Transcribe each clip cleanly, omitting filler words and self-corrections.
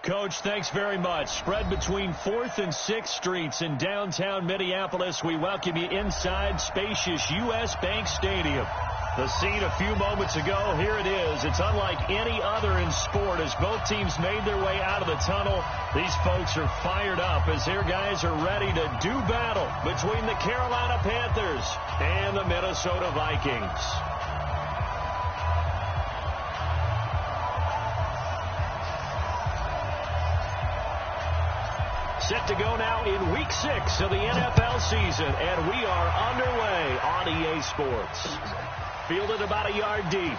Coach. Thanks very much. Spread between 4th and 6th Streets in downtown Minneapolis. We welcome you inside spacious U.S. Bank Stadium. The scene a few moments ago, here it is. It's unlike any other in sport as both teams made their way out of the tunnel. These folks are fired up as their guys are ready to do battle between the Carolina Panthers and the Minnesota Vikings. Set to go now in Week 6 of the NFL season, and we are underway on EA Sports. Fielded about a yard deep.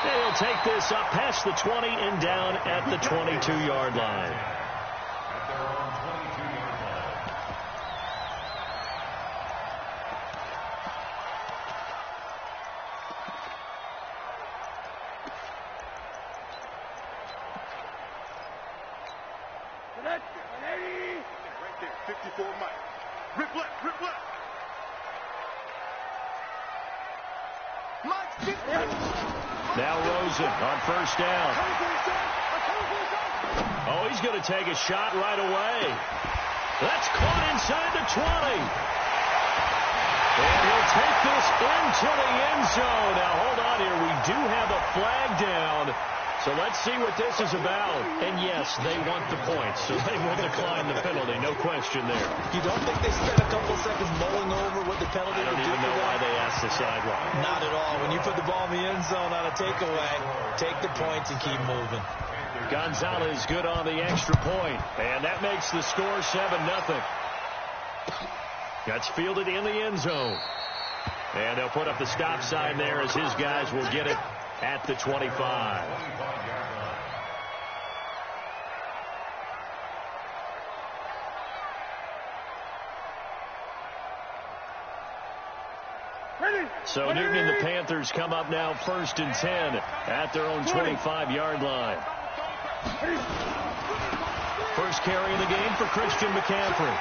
They'll take this up past the 20 and down at the 22-yard line. Right there, 54 Mike. Rip left, rip left. Now Rosen on first down. Oh, he's going to take a shot right away. That's caught inside the 20. And he'll take this into the end zone. Now, hold on here. We do have a flag down. So let's see what this is about. And, yes, they want the points, so they will decline the penalty. No question there. You don't think they spent a couple seconds mulling over what the penalty would do? I don't even know why they asked the sideline. Not at all. When you put the ball in the end zone on a takeaway, take the points and keep moving. Gonzalez good on the extra point. And that makes the score 7-0. That's fielded in the end zone. And they'll put up the stop sign there as his guys will get it at the 25. So Newton and the Panthers come up now 1st and 10 at their own 25-yard line. First carry of the game for Christian McCaffrey.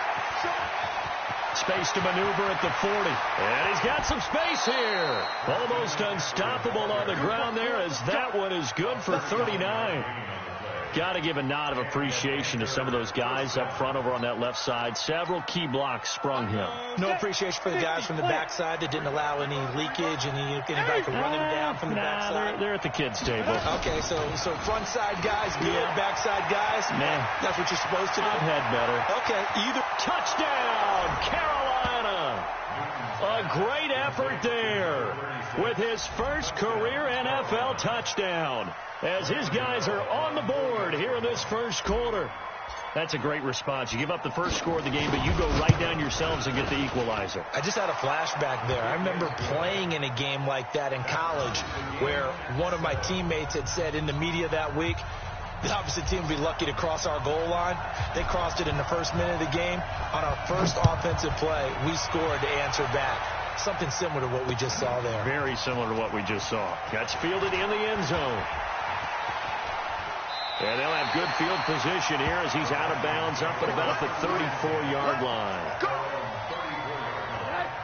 Space to maneuver at the 40. And he's got some space here. Almost unstoppable on the ground there as that one is good for 39. Got to give a nod of appreciation to some of those guys up front over on that left side. Several key blocks sprung him. No appreciation for the guys from the backside that didn't allow any leakage and anybody could run him down from the backside. They're at the kids' table. Okay, so front side guys good, backside guys, nah. That's what you're supposed to do. I've had better. Okay, either. Touchdown, Carolina. A great effort there with his first career NFL touchdown as his guys are on the board here in this first quarter. That's a great response. You give up the first score of the game, but you go right down yourselves and get the equalizer. I just had a flashback there. I remember playing in a game like that in college where one of my teammates had said in the media that week, the opposite team would be lucky to cross our goal line. They crossed it in the first minute of the game. On our first offensive play, we scored to answer back. Something similar to what we just saw there. Very similar to what we just saw. That's fielded in the end zone. And they'll have good field position here as he's out of bounds up at about the 34-yard line.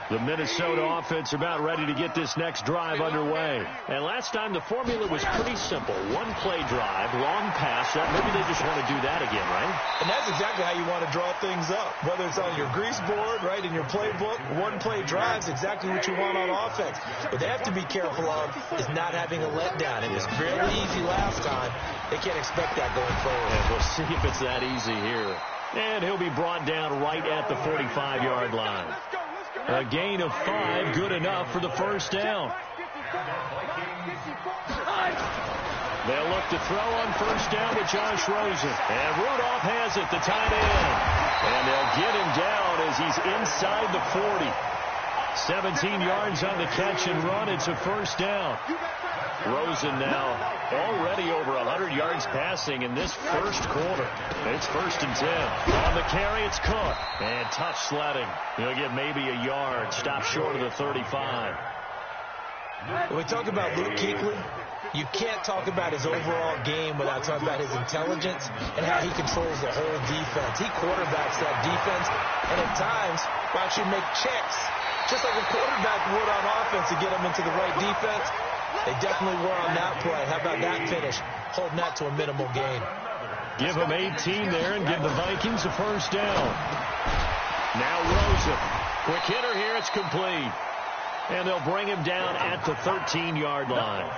The Minnesota offense about ready to get this next drive underway. And last time the formula was pretty simple. One-play drive, long pass. Maybe they just want to do that again, right? And that's exactly how you want to draw things up. Whether it's on your grease board, right, in your playbook, one-play drives, exactly what you want on offense. What they have to be careful of is not having a letdown. It was really easy last time. They can't expect that going forward. And we'll see if it's that easy here. And he'll be brought down right at the 45-yard line. A gain of 5, good enough for the first down. They'll look to throw on first down with Josh Rosen. And Rudolph has it, the tight end. And they'll get him down as he's inside the 40. 17 yards on the catch and run. It's a first down. Rosen now already over 100 yards passing in this first quarter. It's 1st and 10. On the carry, it's Cook. And touch sledding. He'll get maybe a yard. Stop short of the 35. When we talk about Luke Kuechly, you can't talk about his overall game without talking about his intelligence and how he controls the whole defense. He quarterbacks that defense, and at times will actually make checks, just like a quarterback would on offense to get him into the right defense. They definitely were on that play. How about that finish? holding that to a minimal gain. Give them 18 there and give the Vikings a first down. Now Rosen. Quick hitter here. It's complete. And they'll bring him down at the 13-yard line.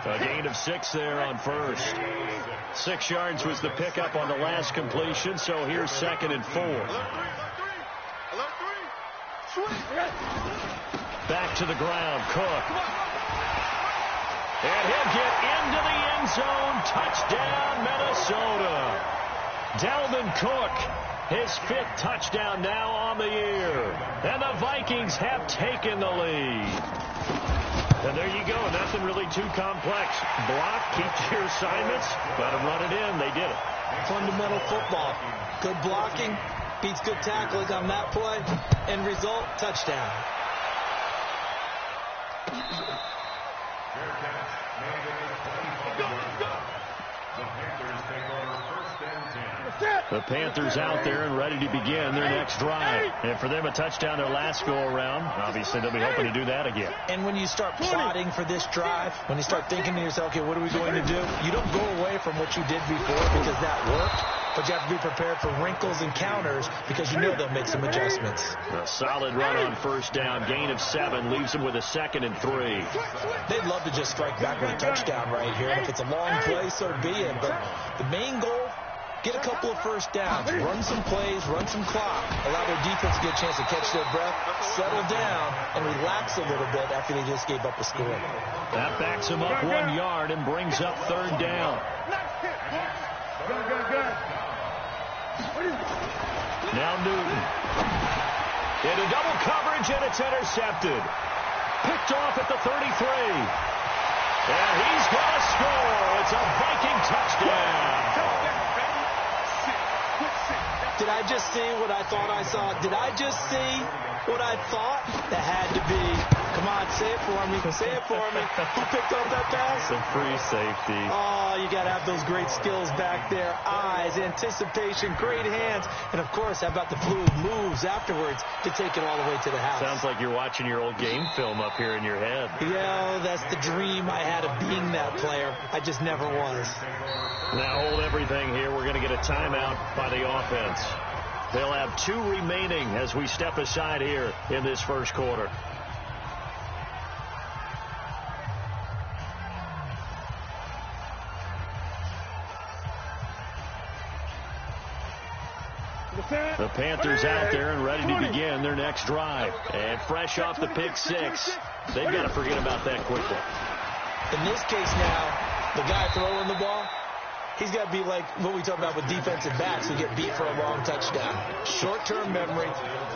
A gain of 6 there on first. 6 yards was the pickup on the last completion, so here's 2nd and 4. Back to the ground, Cook. And he'll get into the end zone. Touchdown, Minnesota. Dalvin Cook, his 5th touchdown now on the year. And the Vikings have taken the lead. And there you go. Nothing really too complex. Block, keep your assignments, let them run it in. They did it. Fundamental football. Good blocking beats good tackling on that play. End result, touchdown. The Panthers out there and ready to begin their next drive. And for them, a touchdown their last go-around. Obviously, they'll be hoping to do that again. And when you start plotting for this drive, when you start thinking to yourself, okay, what are we going to do? You don't go away from what you did before because that worked. But you have to be prepared for wrinkles and counters because you know they'll make some adjustments. A solid run on first down. Gain of 7 leaves them with a 2nd and 3. They'd love to just strike back with a touchdown right here. And if it's a long play, so be it. But the main goal, get a couple of first downs, run some plays, run some clock, allow their defense to get a chance to catch their breath, settle down, and relax a little bit after they just gave up a score. That backs them up 1 yard and brings up 3rd down. Now Newton. Into double coverage, and it's intercepted. Picked off at the 33. And he's going to score. It's a Viking touchdown. Did I just see what I thought I saw? Did I just see what I thought? That had to be. Come on, say it for me. Say it for me. Who picked up that pass? Some free safety. Oh, you got to have those great skills back there. Eyes, anticipation, great hands. And, of course, how about the fluid moves afterwards to take it all the way to the house? Sounds like you're watching your old game film up here in your head. Yeah, that's the dream I had of being that player. I just never was. Now hold everything here. We're going to get a timeout by the offense. They'll have 2 remaining as we step aside here in this first quarter. The Panthers out there and ready to begin their next drive. And fresh off the pick 6, they've got to forget about that quickly. In this case now, the guy throwing the ball, he's got to be like what we talk about with defensive backs who get beat for a long touchdown. Short-term memory,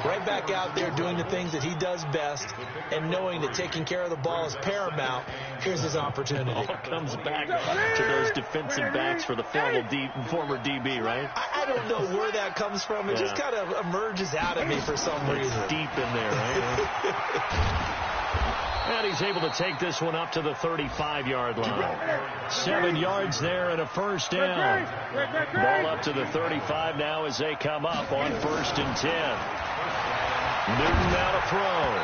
right back out there doing the things that he does best, and knowing that taking care of the ball is paramount. Here's his opportunity. All comes back to those defensive backs for the former DB, right? I don't know where that comes from. It just kind of emerges out of me for some reason. It's deep in there, right? And he's able to take this one up to the 35-yard line. 7 yards there and a first down. Ball up to the 35 now as they come up on 1st and 10. Newton now to throw.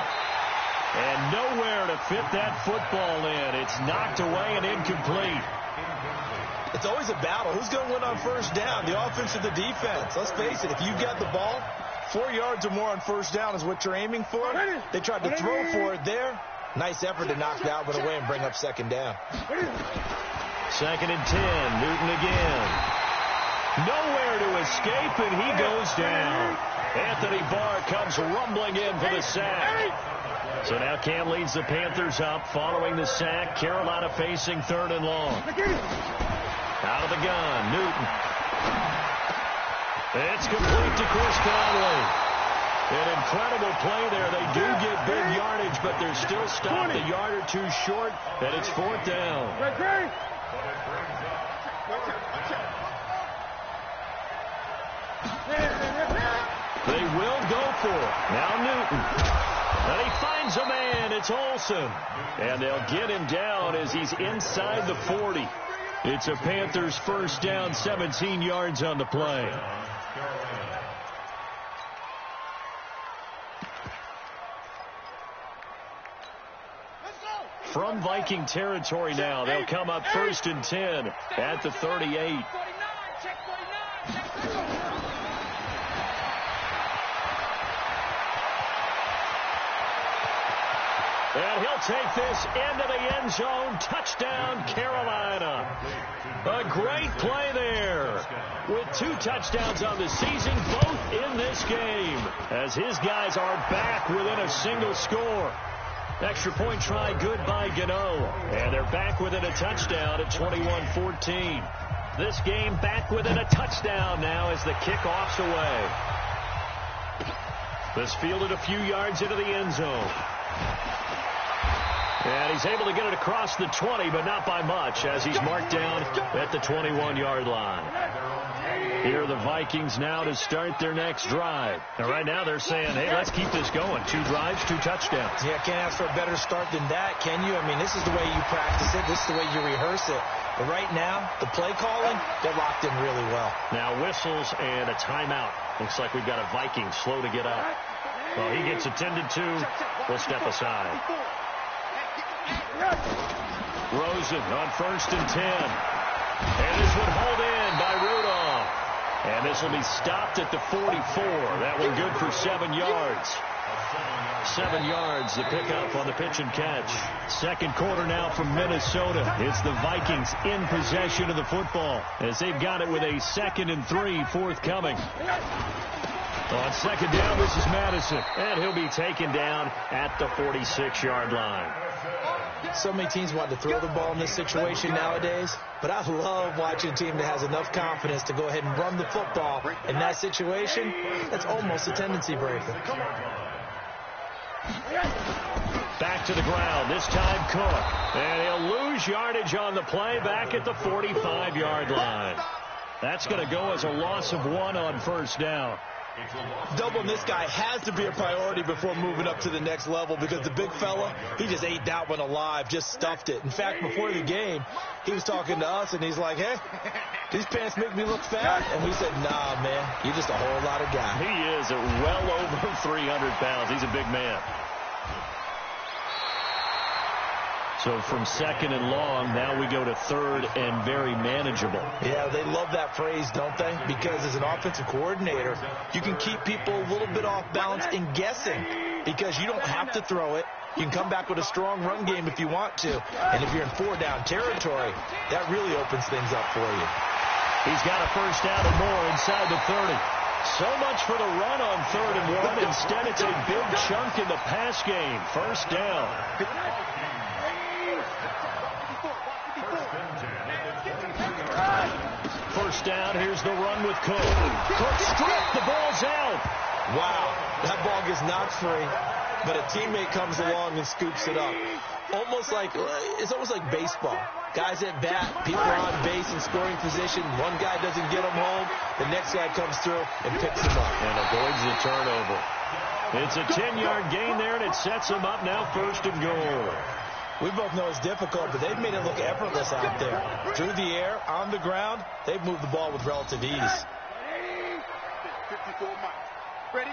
And nowhere to fit that football in. It's knocked away and incomplete. It's always a battle. Who's going to win on first down, the offense or the defense? Let's face it, if you've got the ball, 4 yards or more on first down is what you're aiming for. They tried to throw for it there. Nice effort to knock Dalvin away and bring up 2nd down. 2nd and 10. Newton again. Nowhere to escape, and he goes down. Anthony Barr comes rumbling in for the sack. So now Cam leads the Panthers up following the sack. Carolina facing 3rd and long. Out of the gun, Newton. It's complete to Chris Conley. An incredible play there. They do get big yardage, but they're still stopped a yard or 2 short, and it's 4th down. They will go for it. Now Newton. And he finds a man. It's Olsen. And they'll get him down as he's inside the 40. It's a Panthers first down, 17 yards on the play. From Viking territory now, they'll come up 1st and 10 at the 38. And he'll take this into the end zone. Touchdown, Carolina. A great play there. With 2 touchdowns on the season, both in this game. As his guys are back within a single score. Extra point try good by Gano. And they're back within a touchdown at 21-14. This game back within a touchdown now as the kickoff's away. This fielded a few yards into the end zone. And he's able to get it across the 20, but not by much, as he's marked down at the 21-yard line. Here are the Vikings now to start their next drive. And right now they're saying, hey, let's keep this going. 2 drives, 2 touchdowns. Yeah, can't ask for a better start than that, can you? I mean, this is the way you practice it. This is the way you rehearse it. But right now, the play calling, they're locked in really well. Now whistles and a timeout. Looks like we've got a Viking slow to get up. Well, he gets attended to. We'll step aside. Rosen on 1st and 10. And this one hauled in by Rudolph. And this will be stopped at the 44. That one good for 7 yards. 7 yards to pick up on the pitch and catch. Second quarter now from Minnesota. It's the Vikings in possession of the football as they've got it with a 2nd and 3 forthcoming. On 2nd down, this is Madison. And he'll be taken down at the 46-yard line. So many teams want to throw the ball in this situation nowadays, but I love watching a team that has enough confidence to go ahead and run the football. In that situation, that's almost a tendency breaker. Back to the ground, this time Cook. And he'll lose yardage on the play back at the 45-yard line. That's going to go as a loss of 1 on 1st down. Doubling this guy has to be a priority before moving up to the next level because the big fella, he just ate that one alive, just stuffed it. In fact, before the game, he was talking to us, and he's like, hey, these pants make me look fat. And we said, nah, man, you're just a whole lot of guy. He is at well over 300 pounds. He's a big man. So from 2nd and long, now we go to 3rd and very manageable. Yeah, they love that phrase, don't they? Because as an offensive coordinator, you can keep people a little bit off balance and guessing because you don't have to throw it. You can come back with a strong run game if you want to. And if you're in 4-down territory, that really opens things up for you. He's got a 1st down and more inside the 30. So much for the run on 3rd and 1. Instead, it's a big chunk in the pass game. 1st down. First down, here's the run with Cook. Cook stripped, the ball's out. Wow, that ball gets knocked free, but a teammate comes along and scoops it up. It's almost like baseball. Guys at bat, people are on base in scoring position. One guy doesn't get them home, the next guy comes through and picks him up. And avoids the turnover. It's a 10-yard gain there, and it sets him up now 1st and goal. We both know it's difficult, but they've made it look effortless out there. Through the air, on the ground, they've moved the ball with relative ease. 54 miles. Ready?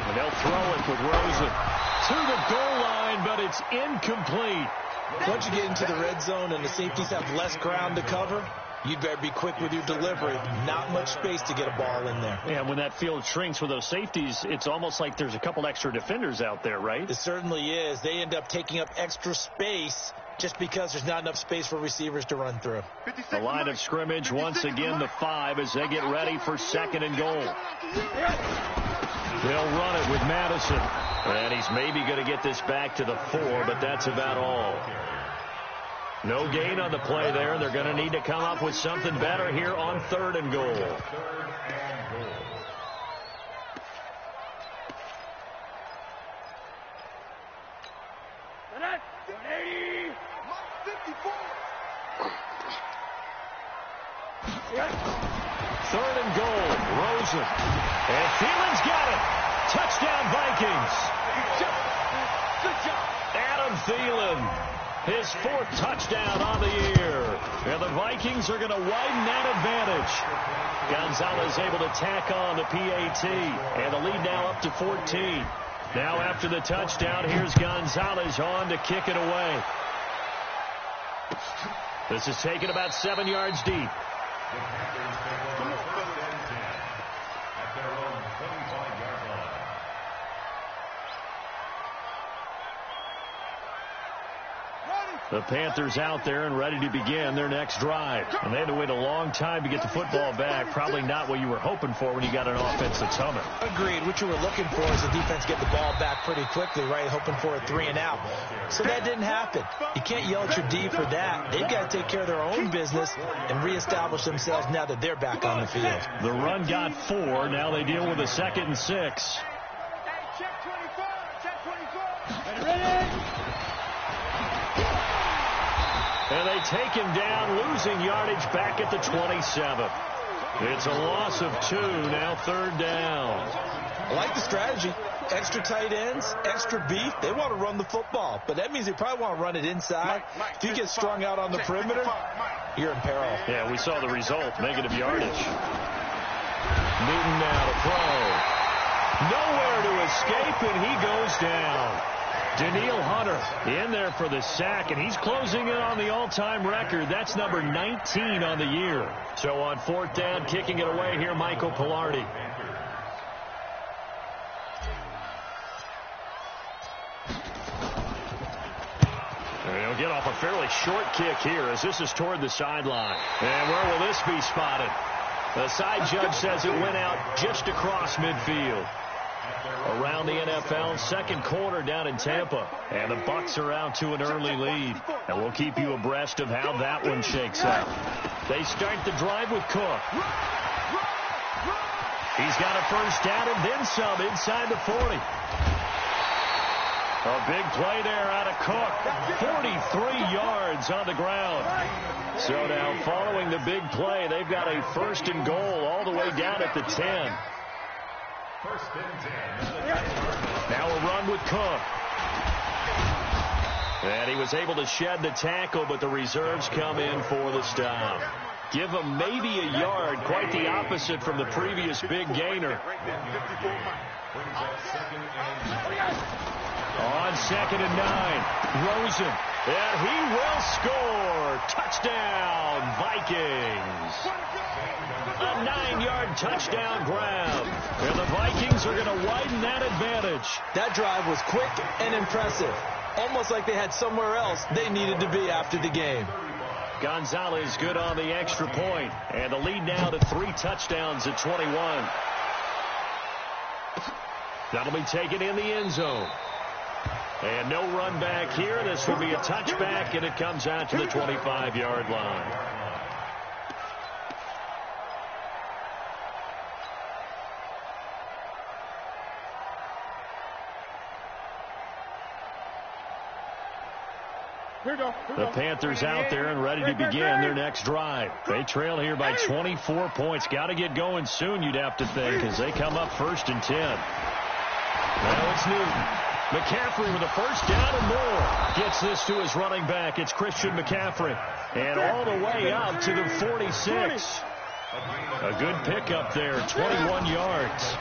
And they'll throw it with Rosen to the goal line, but it's incomplete. Once you get into the red zone and the safeties have less ground to cover, you'd better be quick with your delivery. Not much space to get a ball in there. Yeah, when that field shrinks with those safeties, it's almost like there's a couple extra defenders out there, right? It certainly is. They end up taking up extra space just because there's not enough space for receivers to run through. The line of scrimmage, once again, the 5 as they get ready for 2nd and goal. They'll run it with Madison. And he's maybe going to get this back to the 4, but that's about all. No gain on the play there. They're going to need to come up with something better here on 3rd and goal. Third and goal, Rosen. And Thielen's got it. Touchdown, Vikings. Adam Thielen. His 4th touchdown on the year. And the Vikings are going to widen that advantage. Gonzalez able to tack on the PAT. And the lead now up to 14. Now after the touchdown, here's Gonzalez on to kick it away. This is taken about 7 yards deep. The Panthers out there and ready to begin their next drive. And they had to wait a long time to get the football back. Probably not what you were hoping for when you got an offense that's humming. Agreed. What you were looking for is the defense get the ball back pretty quickly, right? Hoping for a 3 and out. So that didn't happen. You can't yell at your D for that. They've got to take care of their own business and reestablish themselves now that they're back on the field. The run got 4. Now they deal with a 2nd and 6. Check 24. Check 24. Ready? And they take him down, losing yardage back at the 27. It's a loss of 2, now 3rd down. I like the strategy. Extra tight ends, extra beef. They want to run the football, but that means they probably want to run it inside. If you get strung out on the perimeter, you're in peril. Yeah, we saw the result, negative yardage. Newton now to throw. Nowhere to escape, and he goes down. Danielle Hunter in there for the sack, and he's closing in on the all-time record. That's number 19 on the year. So on 4th down, kicking it away here, Michael Pilardi. He'll get off a fairly short kick here as this is toward the sideline. And where will this be spotted? The side judge says it went out just across midfield. Around the NFL, 2nd quarter down in Tampa. And the Bucs are out to an early lead. And we'll keep you abreast of how that one shakes out. They start the drive with Cook. He's got a 1st down and then some inside the 40. A big play there out of Cook. 43 yards on the ground. So now following the big play, they've got a 1st and goal all the way down at the 10. Now a run with Cook. And he was able to shed the tackle, but the reserves come in for the stop. Give him maybe a yard, quite the opposite from the previous big gainer. On 2nd and 9, Rosen. And he will score. Touchdown, Vikings. A 9-yard touchdown grab. And the Vikings are going to widen that advantage. That drive was quick and impressive. Almost like they had somewhere else they needed to be after the game. Gonzalez good on the extra point. And the lead now to 3 touchdowns at 21. That'll be taken in the end zone. And no run back here. This will be a touchback, and it comes out to the 25-yard line. The Panthers out there and ready to begin their next drive. They trail here by 24 points. Got to get going soon, you'd have to think, as they come up 1st and 10. Now it's Newton. McCaffrey with a 1st down and more. Gets this to his running back. It's Christian McCaffrey. And all the way up to the 46. A good pickup there, 21 yards.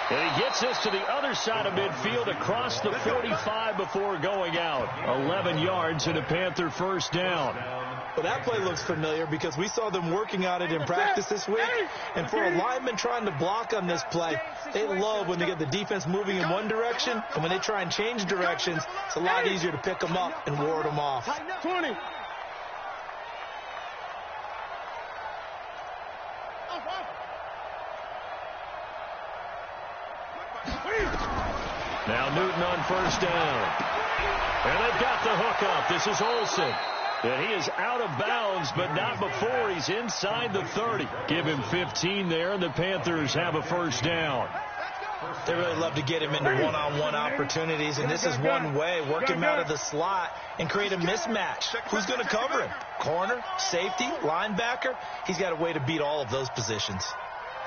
And he gets this to the other side of midfield across the 45 before going out. 11 yards and a Panther 1st down. Well, that play looks familiar because we saw them working on it in practice this week. And for a lineman trying to block on this play, they love when they get the defense moving in one direction. And when they try and change directions, it's a lot easier to pick them up and ward them off. 20. Now Newton on 1st down. And they've got the hook up. This is Olsen. And he is out of bounds, but not before he's inside the 30. Give him 15 there, and the Panthers have a 1st down. They really love to get him into one-on-one opportunities, and this is one way. Work him out of the slot and create a mismatch. Who's going to cover him? Corner, safety, linebacker? He's got a way to beat all of those positions.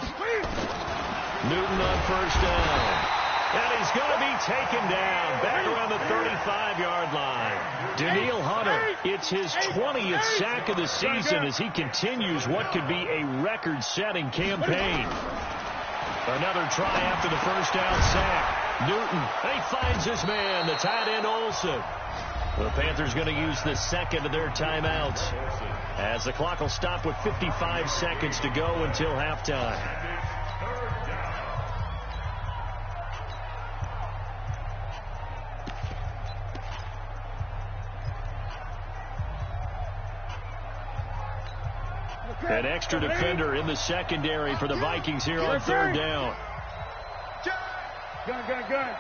Newton on 1st down. And he's going to be taken down back around the 35-yard line. Danielle Hunter, it's his 20th sack of the season as he continues what could be a record-setting campaign. Another try after the first down sack. Newton, he finds his man, the tight end Olsen. The Panthers going to use the second of their timeouts, as the clock will stop with 55 seconds to go until halftime. An extra defender in the secondary for the Vikings here on third down. Gun.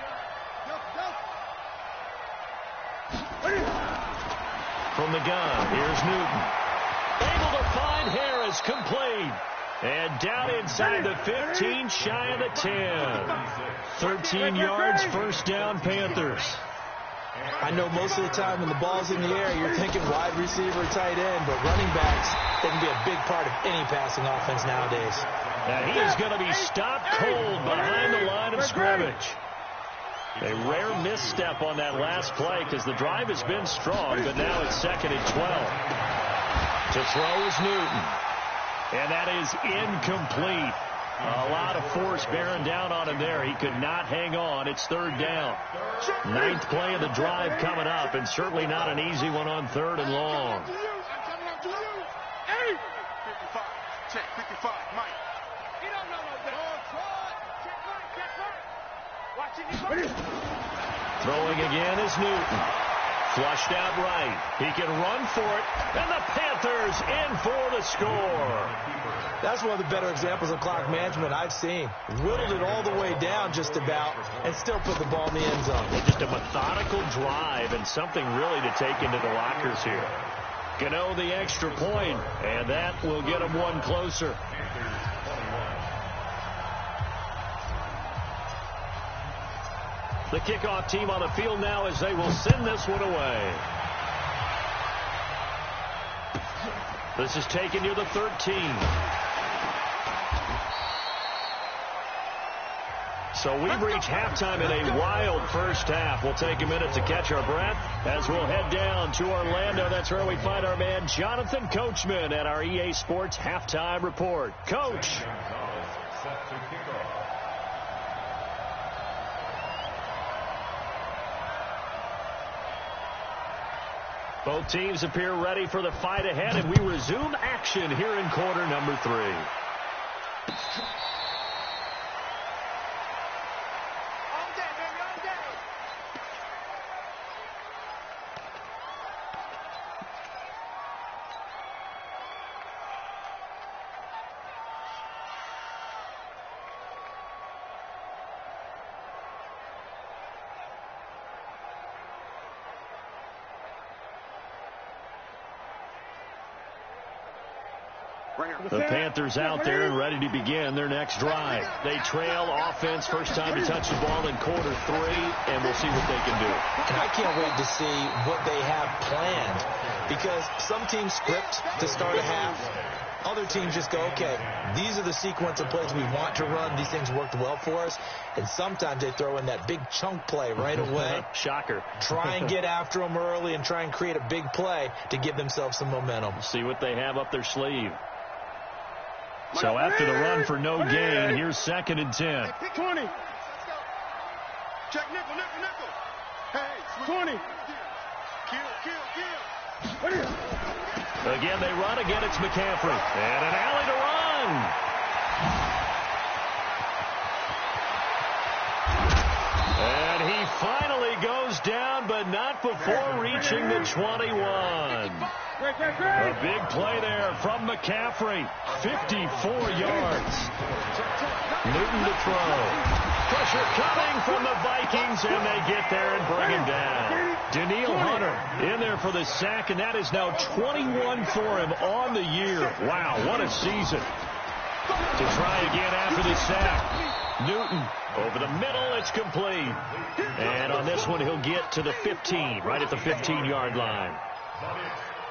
From the gun, here's Newton. Able to find Harris, complete. And down inside the 15, shy of the 10. 13 yards, first down, Panthers. I know most of the time when the ball's in the air, you're thinking wide receiver, tight end, but running backs, they can be a big part of any passing offense nowadays. And he is going to be stopped cold behind the line of scrimmage. A rare misstep on that last play because the drive has been strong, but now it's second and 12. To throw is Newton. And that is incomplete. A lot of force bearing down on him there. He could not hang on. It's third down. Ninth play of the drive coming up, and certainly not an easy one on third and long. 55. Check 55, Mike. Throwing again is Newton. Flushed out right. He can run for it, and the Panthers in for the score. That's one of the better examples of clock management I've seen. Whittled it all the way down just about and still put the ball in the end zone. Just a methodical drive and something really to take into the lockers here. Gano the extra point, and that will get him one closer. The kickoff team on the field now as they will send this one away. This is taken near the 13. So we've reached halftime in a wild first half. We'll take a minute to catch our breath as we'll head down to Orlando. That's where we find our man Jonathan Coachman at our EA Sports Halftime Report. Coach. Both teams appear ready for the fight ahead, and we resume action here in quarter number 3. The Panthers out there and ready to begin their next drive. They trail offense, first time to touch the ball in quarter 3, and we'll see what they can do. And I can't wait to see what they have planned, because some teams script to start a half. Other teams just go, okay, these are the sequence of plays we want to run. These things worked well for us. And sometimes they throw in that big chunk play right away. Shocker. Try and get after them early and try and create a big play to give themselves some momentum. See what they have up their sleeve. So after the run for no gain, here's second and 10. 20. Check nickel. Hey, 20. Kill. Again, they run. Again, it's McCaffrey. And an alley to run. And he finally goes down, but not before reaching the 21. A big play there from McCaffrey. 54 yards. Newton to throw. Pressure coming from the Vikings, and they get there and bring him down. Danielle Hunter in there for the sack, and that is now 21 for him on the year. Wow, what a season. To try again after the sack. Newton over the middle, it's complete. And on this one, he'll get to the 15, right at the 15-yard line.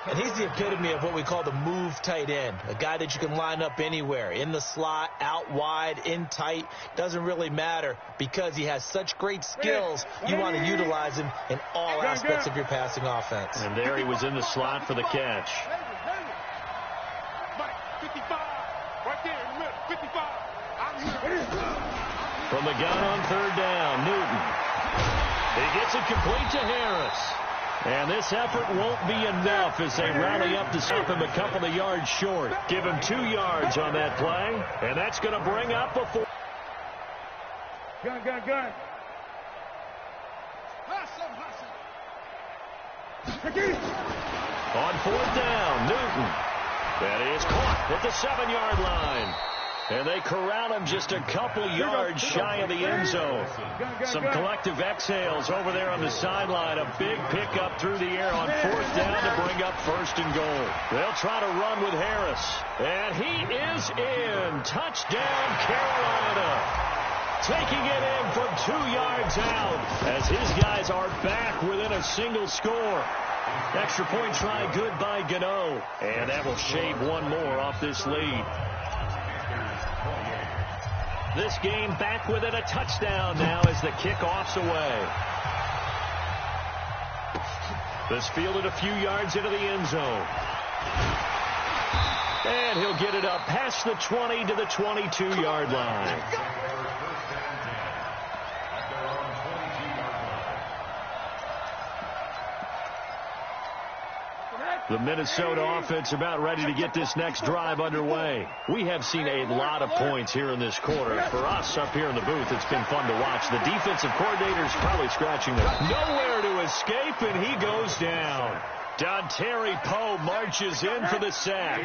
And he's the epitome of what we call the move tight end, a guy that you can line up anywhere, in the slot, out wide, in tight. Doesn't really matter because he has such great skills. You want to utilize him in all aspects of your passing offense. And there he was in the slot for the catch. Mike, 55. Right there in the middle. 55. Out here. From the gun on third down, Newton. He gets it complete to Harris. And this effort won't be enough as they rally up to stop him a couple of yards short. Give him 2 yards on that play, and that's going to bring up a 4. Gun. On fourth down, Newton. That is caught at the 7-yard line. And they corral him just a couple yards shy of the end zone. Some collective exhales over there on the sideline. A big pickup through the air on fourth down to bring up first and goal. They'll try to run with Harris. And he is in. Touchdown, Carolina. Taking it in from 2 yards out as his guys are back within a single score. Extra point try good by Gano. And that will shave one more off this lead. This game back within a touchdown now as the kickoff's away. This fielded a few yards into the end zone. And he'll get it up past the 20 to the 22-yard line. The Minnesota offense about ready to get this next drive underway. We have seen a lot of points here in this quarter. For us up here in the booth, it's been fun to watch. The defensive coordinator's probably scratching their nowhere to escape, and he goes down. Dontari Poe marches in for the sack.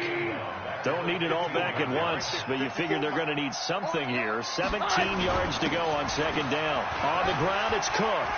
Don't need it all back at once, but you figure they're going to need something here. 17 yards to go on second down. On the ground, it's Cook.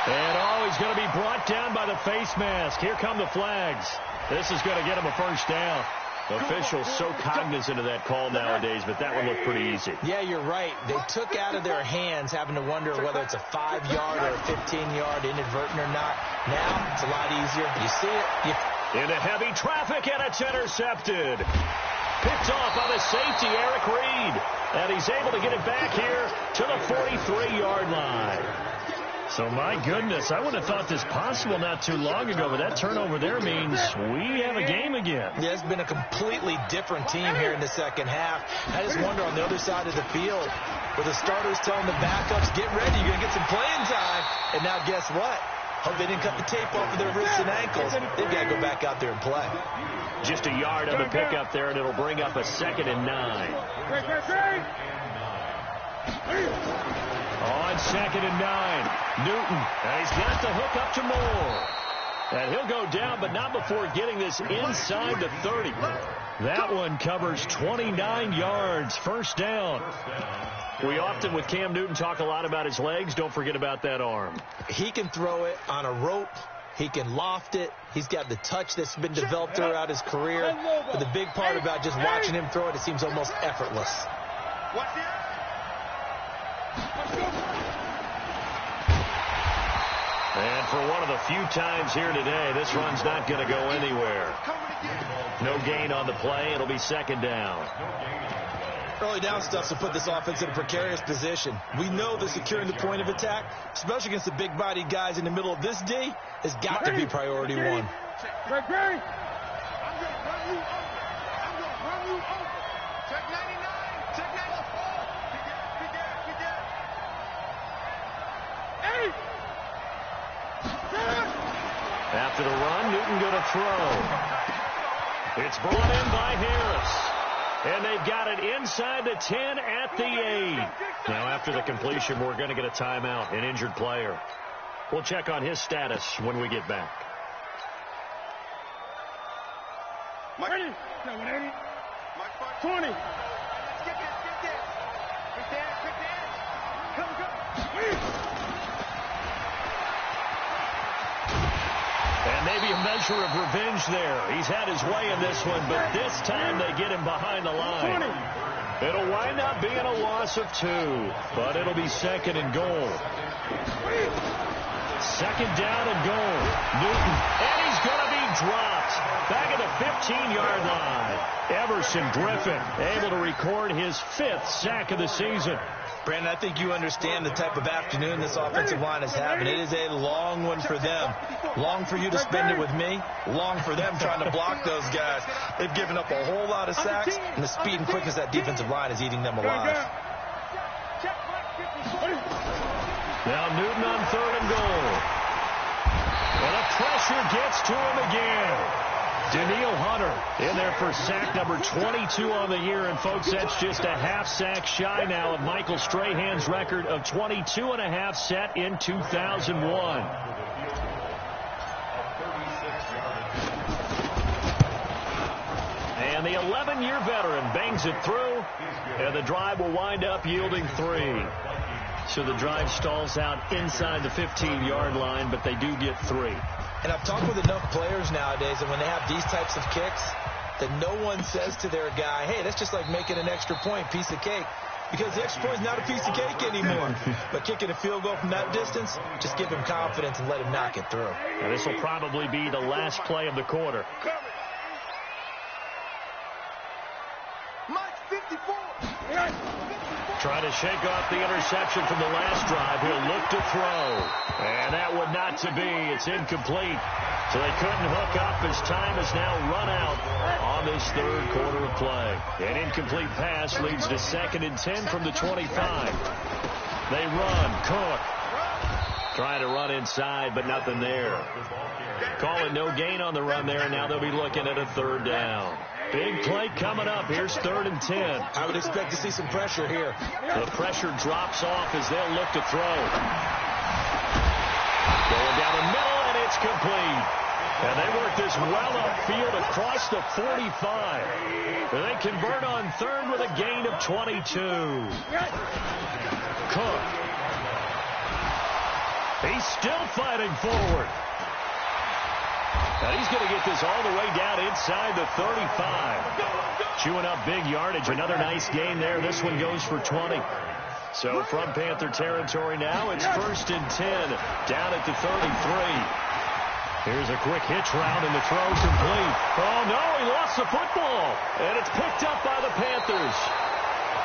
And he's going to be brought down by the face mask. Here come the flags. This is going to get him a first down. Officials so cognizant of that call nowadays, but that one looked pretty easy. Yeah, you're right. They took out of their hands having to wonder whether it's a 5-yard or a 15-yard inadvertent or not. Now it's a lot easier. You see it. Into heavy traffic, and it's intercepted. Picked off by the safety, Eric Reed. And he's able to get it back here to the 43-yard line. So, my goodness, I wouldn't have thought this possible not too long ago, but that turnover there means we have a game again. Yeah, it's been a completely different team here in the second half. I just wonder on the other side of the field, where the starters telling the backups, get ready, you're going to get some playing time. And now guess what? Hope they didn't cut the tape off of their wrists and ankles. They've got to go back out there and play. Just a yard on the pickup there, and it'll bring up a 2nd and 9. On 2nd and 9, Newton, and he's got the hook up to Moore. And he'll go down, but not before getting this inside the 30. That one covers 29 yards, first down. We often, with Cam Newton, talk a lot about his legs. Don't forget about that arm. He can throw it on a rope. He can loft it. He's got the touch that's been developed throughout his career. But the big part about just watching him throw it, it seems almost effortless. And for one of the few times here today, this run's not going to go anywhere. No gain on the play. It'll be 2nd down. Early down stuff to put this offense in a precarious position. We know that securing the point of attack, especially against the big-bodied guys in the middle of this D, has got to be priority one. After the run, Newton going to throw. It's brought in by Harris. And they've got it inside the 10 at the 8. Now, after the completion, we're going to get a timeout, an injured player. We'll check on his status when we get back. Mike. 180. 20. Get that. Come. And maybe a measure of revenge there. He's had his way in this one, but this time they get him behind the line. It'll wind up being a loss of 2, but it'll be 2nd and goal. 2nd down and goal. Newton, and he's going to be dropped back at the 15-yard line. Everson Griffin able to record his 5th sack of the season. Brandon, I think you understand the type of afternoon this offensive line is having. It is a long one for them. Long for you to spend it with me. Long for them trying to block those guys. They've given up a whole lot of sacks, and the speed and quickness of that defensive line is eating them alive. Now Newton on 3rd and goal. And the pressure gets to him again. Danielle Hunter in there for sack number 22 on the year. And, folks, that's just a half sack shy now of Michael Strahan's record of 22.5 set in 2001. And the 11-year veteran bangs it through, and the drive will wind up yielding 3. So the drive stalls out inside the 15-yard line, but they do get 3. And I've talked with enough players nowadays, and when they have these types of kicks, that no one says to their guy, hey, that's just like making an extra point, piece of cake. Because the extra point is not a piece of cake anymore. But kicking a field goal from that distance, just give him confidence and let him knock it through. And this will probably be the last play of the quarter. Trying to shake off the interception from the last drive. He'll look to throw. And that would not to be. It's incomplete. So they couldn't hook up as time is now run out on this third quarter of play. An incomplete pass leads to 2nd and 10 from the 25. They run. Cook trying to run inside, but nothing there. Calling no gain on the run there, and now they'll be looking at a 3rd down. Big play coming up. Here's 3rd and 10. I would expect to see some pressure here. The pressure drops off as they'll look to throw. Going down the middle, and it's complete. And they work this well upfield across the 45. They convert on 3rd with a gain of 22. Cook. He's still fighting forward. And he's going to get this all the way down inside the 35. Chewing up big yardage. Another nice gain there. This one goes for 20. So from Panther territory now, it's 1st and 10 down at the 33. Here's a quick hitch route, and the throw complete. Oh, no, he lost the football. And it's picked up by the Panthers.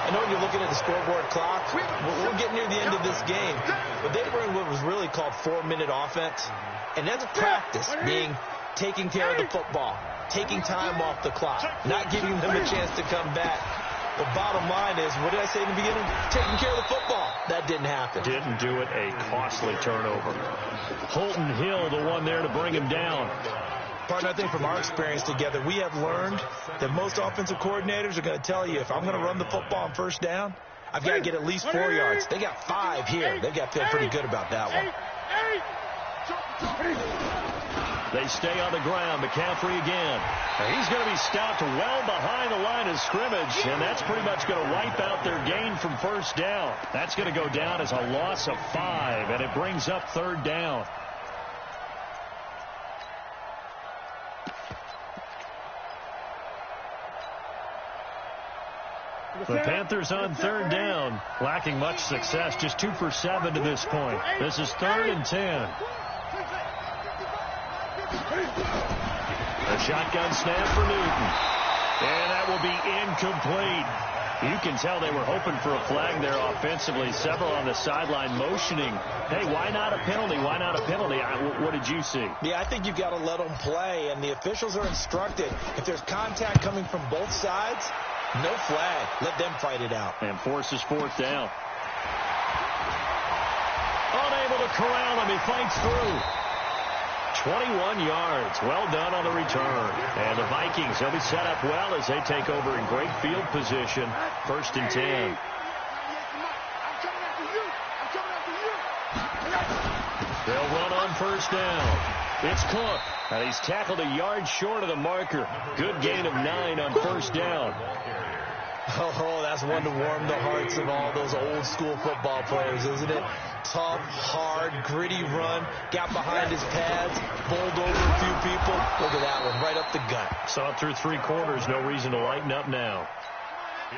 I know when you're looking at the scoreboard clock, we're getting near the end of this game. But they were in what was really called 4-minute offense. And that's practice, being taking care of the football, taking time off the clock, not giving them a chance to come back. The bottom line is, what did I say in the beginning? Taking care of the football. That didn't happen. Didn't do it. A costly turnover. Holton Hill, the one there to bring him down. Partner, I think from our experience together, we have learned that most offensive coordinators are going to tell you, if I'm going to run the football on 1st down, I've got to get at least 4 yards. They got 5 here. They've got to feel pretty good about that one. They stay on the ground. McCaffrey again. And he's going to be stopped well behind the line of scrimmage, and that's pretty much going to wipe out their gain from 1st down. That's going to go down as a loss of 5, and it brings up 3rd down. The Panthers on 3rd down, lacking much success, just 2 for 7 to this point. This is 3rd and 10. A shotgun snap for Newton. And that will be incomplete. You can tell they were hoping for a flag there offensively. Several on the sideline motioning. Hey, why not a penalty? Why not a penalty? What did you see? Yeah, I think you've got to let them play. And the officials are instructed, if there's contact coming from both sides, no flag. Let them fight it out. And forces 4th down. Unable to corral him. He fights through. 21 yards. Well done on the return. And the Vikings, they'll be set up well as they take over in great field position. 1st and 10. They'll run on 1st down. It's Cook. And he's tackled a yard short of the marker. Good gain of 9 on 1st down. Oh, that's one to warm the hearts of all those old school football players, isn't it? Tough, hard, gritty run. Got behind his pads, bowled over a few people. Look at that one, right up the gut. Saw it through 3 quarters. No reason to lighten up now.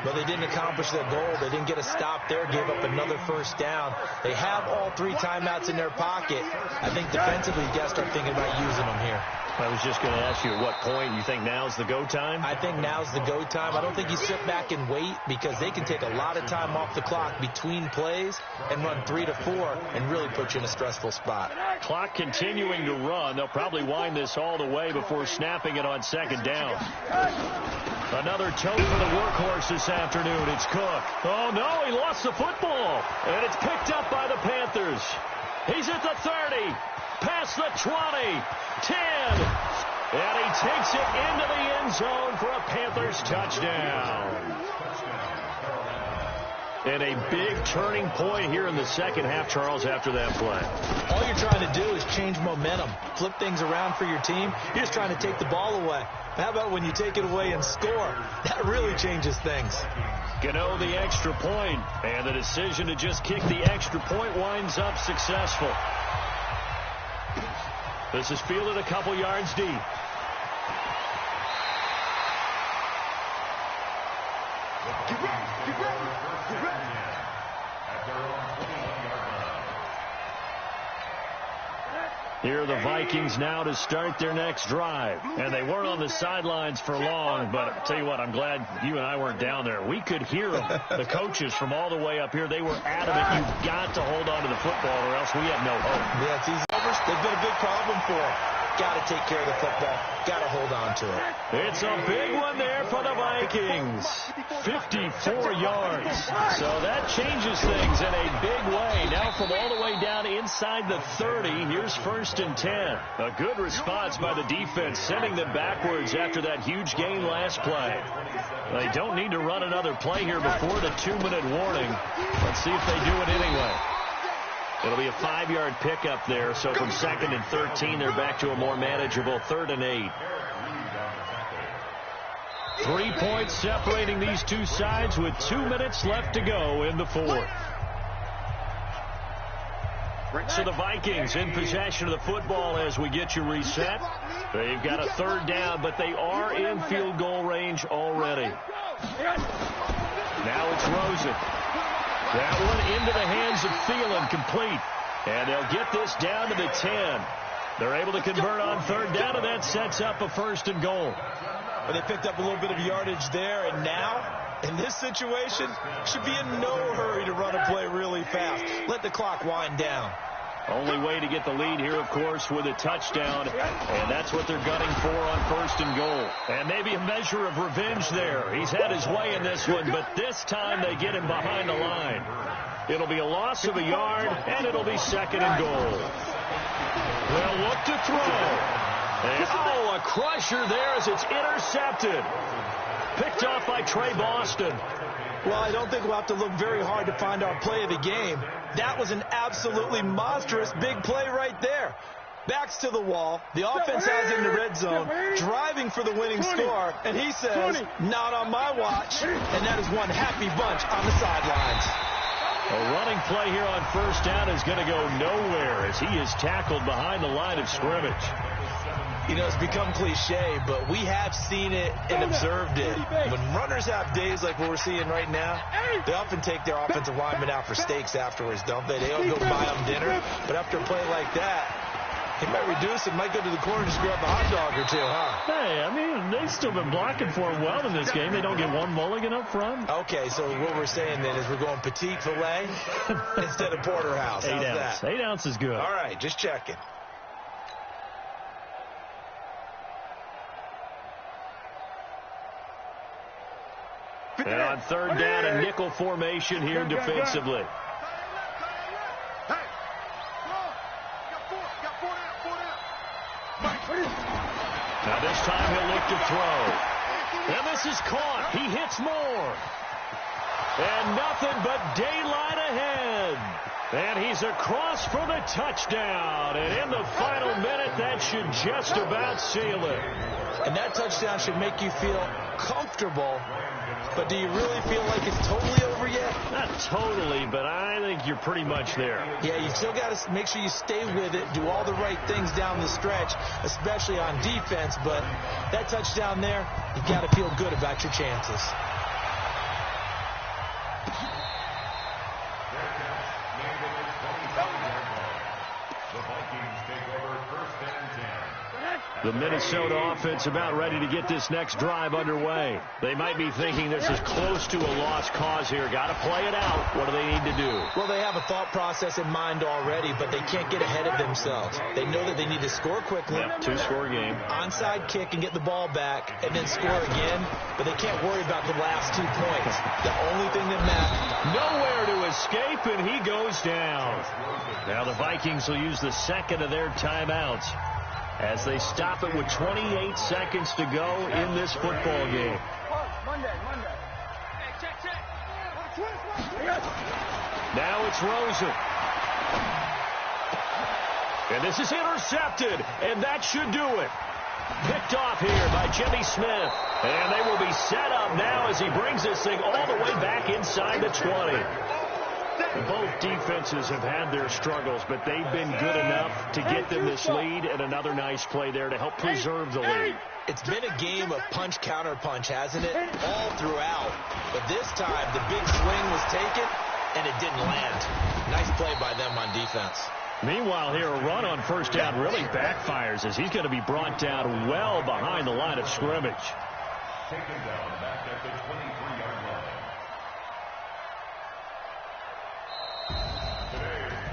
But they didn't accomplish their goal. They didn't get a stop there, gave up another 1st down. They have all 3 timeouts in their pocket. I think defensively, you got to start thinking about using them here. I was just going to ask you at what point you think now's the go time? I think now's the go time. I don't think you sit back and wait because they can take a lot of time off the clock between plays and run 3 to 4 and really put you in a stressful spot. Clock continuing to run. They'll probably wind this all the way before snapping it on second down. Another tote for the workhorse this afternoon. It's Cook. Oh, no, he lost the football. And it's picked up by the Panthers. He's at the 30. Past the 20, 10, and he takes it into the end zone for a Panthers touchdown. And a big turning point here in the second half, Charles, after that play. All you're trying to do is change momentum, flip things around for your team. You're just trying to take the ball away. How about when you take it away and score? That really changes things. Gano the extra point, and the decision to just kick the extra point winds up successful. This is fielded a couple yards deep. Get ready. Here are the Vikings now to start their next drive. And they weren't on the sidelines for long, but I'll tell you what, I'm glad you and I weren't down there. We could hear them. The coaches from all the way up here, they were adamant, you've got to hold on to the football or else we have no hope. Yeah, it's easy. They've been a big problem for them. Got to take care of the football. Got to hold on to it. It's a big one there for the Vikings. 54 yards. So that changes things in a big way. Now from all the way down inside the 30, here's 1st and 10. A good response by the defense, sending them backwards after that huge gain last play. They don't need to run another play here before the 2-minute warning. Let's see if they do it anyway. It'll be a 5-yard pickup there, so from 2nd and 13, they're back to a more manageable 3rd and 8. 3 points separating these two sides with 2 minutes left to go in the 4th. So the Vikings in possession of the football as we get you reset. They've got a 3rd down, but they are in field goal range already. Now it's Rosen. That one into the hands of Thielen, complete. And they'll get this down to the 10. They're able to convert on 3rd down, and that sets up a 1st and goal. Well, they picked up a little bit of yardage there, and now, in this situation, should be in no hurry to run a play really fast. Let the clock wind down. Only way to get the lead here, of course, with a touchdown, and that's what they're gunning for on 1st and goal. And maybe a measure of revenge there. He's had his way in this one, but this time they get him behind the line. It'll be a loss of a yard, and it'll be 2nd and goal. They'll look to throw. And, a crusher there as it's intercepted. Picked off by Trey Boston. Well, I don't think we'll have to look very hard to find our play of the game. That was an absolutely monstrous big play right there. Backs to the wall. The offense has in the red zone, driving for the winning score. And he says, not on my watch. And that is one happy bunch on the sidelines. A running play here on 1st down is going to go nowhere as he is tackled behind the line of scrimmage. You know, it's become cliche, but we have seen it and observed it. When runners have days like what we're seeing right now, they often take their offensive linemen out for steaks afterwards, don't they? They all go buy them dinner. But after a play like that, he might reduce it, might go to the corner and just grab a hot dog or two, huh? Hey, I mean, they've still been blocking for him well in this game. They don't get one mulligan up front. Okay, so what we're saying then is we're going petite filet instead of porterhouse. 8 ounce. That? 8 ounce is good. All right, just checking. And on 3rd down, a nickel formation here defensively. Now this time he'll look to throw. And this is caught. He hits more. And nothing but daylight ahead. And he's across for the touchdown. And in the final minute, that should just about seal it. And that touchdown should make you feel comfortable. But do you really feel like it's totally over yet? Not totally, but I think you're pretty much there. Yeah, you still got to make sure you stay with it, do all the right things down the stretch, especially on defense. But that touchdown there, you got to feel good about your chances. The Minnesota offense about ready to get this next drive underway. They might be thinking this is close to a lost cause here. Got to play it out. What do they need to do? Well, they have a thought process in mind already, but they can't get ahead of themselves. They know that they need to score quickly. Yep, two-score game. Onside kick and get the ball back and then score again, but they can't worry about the last 2 points. The only thing that matters. Nowhere to escape, and he goes down. Now the Vikings will use the second of their timeouts as they stop it with 28 seconds to go in this football game. Now it's Rosen. And this is intercepted, and that should do it. Picked off here by Jimmy Smith. And they will be set up now as he brings this thing all the way back inside the 20. Both defenses have had their struggles, but they've been good enough to get them this lead, and another nice play there to help preserve the lead. It's been a game of punch-counter-punch, hasn't it? All throughout. But this time, the big swing was taken, and it didn't land. Nice play by them on defense. Meanwhile, here, a run on first down really backfires as he's going to be brought down well behind the line of scrimmage. Taken down back at the 23-yard line.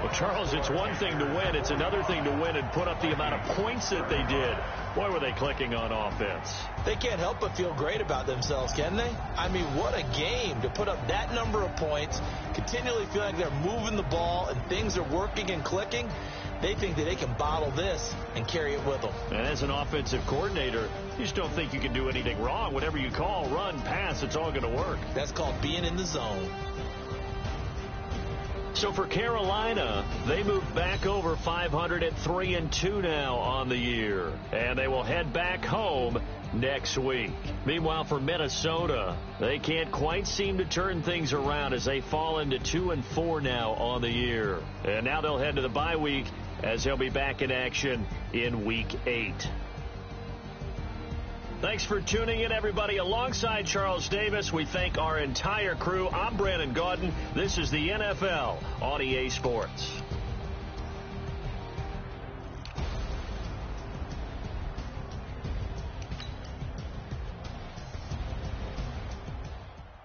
Well, Charles, it's one thing to win. It's another thing to win and put up the amount of points that they did. Boy, were they clicking on offense. They can't help but feel great about themselves, can they? I mean, what a game to put up that number of points, continually feel like they're moving the ball and things are working and clicking. They think that they can bottle this and carry it with them. And as an offensive coordinator, you just don't think you can do anything wrong. Whatever you call, run, pass, it's all going to work. That's called being in the zone. So for Carolina, they move back over 503-2 now on the year. And they will head back home next week. Meanwhile, for Minnesota, they can't quite seem to turn things around as they fall into 2-4 now on the year. And now they'll head to the bye week as they'll be back in action in Week 8. Thanks for tuning in, everybody. Alongside Charles Davis, we thank our entire crew. I'm Brandon Gaudin. This is the NFL on EA Sports.